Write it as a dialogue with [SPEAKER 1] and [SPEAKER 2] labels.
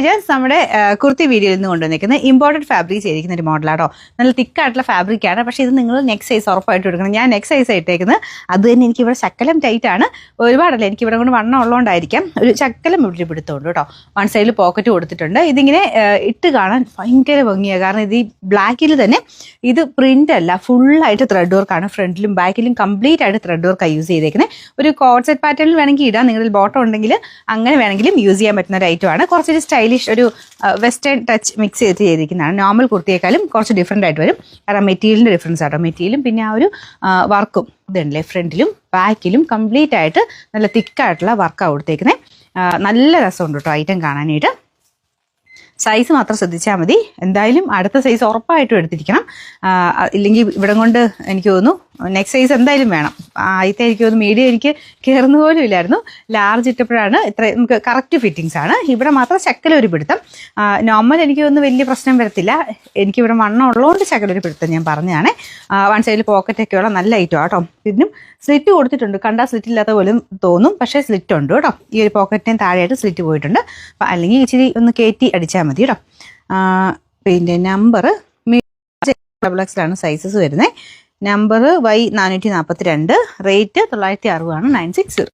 [SPEAKER 1] തേജസ് നമ്മുടെ കുർത്തി വീഡിയോയിൽ നിന്ന് കൊണ്ടുവന്നിരിക്കുന്നത് ഇമ്പോർട്ടഡ് ഫാബ്രിക് ചെയ്തിരിക്കുന്ന ഒരു മോഡലാട്ടോ. നല്ല തിക്കായിട്ടുള്ള ഫാബ്രിക്കാണ്. പക്ഷേ ഇത് നിങ്ങൾ നെക്ക് സൈസ് ഉറപ്പായിട്ട് എടുക്കണം. ഞാൻ നെക്ക് സൈസ് ഇട്ടേക്കുന്നത്. അത് തന്നെ എനിക്ക് ഇവിടെ ശക്കലം ടൈറ്റ് ആണ്. ഒരുപാടല്ല, എനിക്ക് ഇവിടെ കൊണ്ട് വണ്ണം ഉള്ളതുകൊണ്ടായിരിക്കാം ഒരു ശക്കലം ഇവിടെ പിടുത്തമുണ്ട് കേട്ടോ. വൺ സൈഡിൽ പോക്കറ്റ് കൊടുത്തിട്ടുണ്ട്. ഇതിങ്ങനെ ഇട്ട് കാണാൻ ഭയങ്കര ഭംഗിയാണ്. കാരണം ഇത് ഈ ബ്ലാക്കിൽ തന്നെ ഇത് പ്രിന്റ് അല്ല, ഫുള്ളായിട്ട് ത്രെഡ് വർക്കാണ്. ഫ്രണ്ടിലും ബാക്കിലും കംപ്ലീറ്റ് ആയിട്ട് ത്രെഡ് വർക്കാണ് യൂസ് ചെയ്തേക്കുന്നത്. ഒരു കോഡ് സെറ്റ് പാറ്റേണിൽ വേണമെങ്കിൽ ഇടാം. നിങ്ങളിൽ ബോട്ടം ഉണ്ടെങ്കിൽ അങ്ങനെ വേണമെങ്കിലും യൂസ് ചെയ്യാൻ പറ്റുന്ന ഒരു ഐറ്റമാണ്. കുറച്ചൊരു സ്റ്റൈലിഷ് ഒരു വെസ്റ്റേൺ ടച്ച് മിക്സ് ചെയ്തിരിക്കുന്നതാണ്. നോർമൽ കുർത്തിയേക്കാളും കുറച്ച് ഡിഫറെൻ്റ് ആയിട്ട് വരും. കാരണം മെറ്റീരിയലിൻ്റെ ഡിഫറൻസ് ആട്ടോ. മെറ്റീരിയലും പിന്നെ ആ ഒരു വർക്കും ഇതുണ്ടല്ലേ, ഫ്രണ്ടിലും ബാക്കിലും കംപ്ലീറ്റ് ആയിട്ട് നല്ല തിക്കായിട്ടുള്ള വർക്കാണ് കൊടുത്തേക്കുന്നത്. നല്ല രസമുണ്ട് കേട്ടോ ഐറ്റം കാണാനായിട്ട്. സൈസ് മാത്രം ശ്രദ്ധിച്ചാൽ മതി. എന്തായാലും അടുത്ത സൈസ് ഉറപ്പായിട്ടും എടുത്തിരിക്കണം. ഇല്ലെങ്കിൽ ഇവിടെ കൊണ്ട് എനിക്ക് തോന്നുന്നു നെക്സ്റ്റ് സൈസ് എന്തായാലും വേണം. ആദ്യത്തെ എനിക്ക് തോന്നുന്നു മീഡിയം എനിക്ക് കയറുന്ന പോലും ഇല്ലായിരുന്നു. ലാർജ് ഇട്ടപ്പോഴാണ് ഇത്ര നമുക്ക് കറക്റ്റ് ഫിറ്റിങ്സ് ആണ്. ഇവിടെ മാത്രം ശക്കലൊരു പിടുത്തം. നോർമൽ എനിക്ക് തോന്നുന്നു വലിയ പ്രശ്നം വരത്തില്ല. എനിക്കിവിടെ വണ്ണം ഉള്ളതുകൊണ്ട് ശക്കലൊരു പിടുത്തം ഞാൻ പറഞ്ഞതാണ്. വൺ സൈഡിൽ പോക്കറ്റൊക്കെയുള്ള നല്ല ഐറ്റം ആട്ടോ. ഇതിനും സ്ലിറ്റ് കൊടുത്തിട്ടുണ്ട്. കണ്ടാൽ സ്ലിറ്റ് ഇല്ലാത്ത പോലും തോന്നും, പക്ഷേ സ്ലിറ്റ് ഉണ്ട് കേട്ടോ. ഈ ഒരു പോക്കറ്റിന് താഴെയായിട്ട് സ്ലിറ്റ് പോയിട്ടുണ്ട്. അല്ലെങ്കിൽ ഇച്ചിരി ഒന്ന് കയറ്റി അടിച്ചാൽ മതി കേട്ടോ. പിന്നെ നമ്പർ XXL സൈസസ് വരുന്നത്. നമ്പർ Y442, റേറ്റ് 960 ആണ്. 960.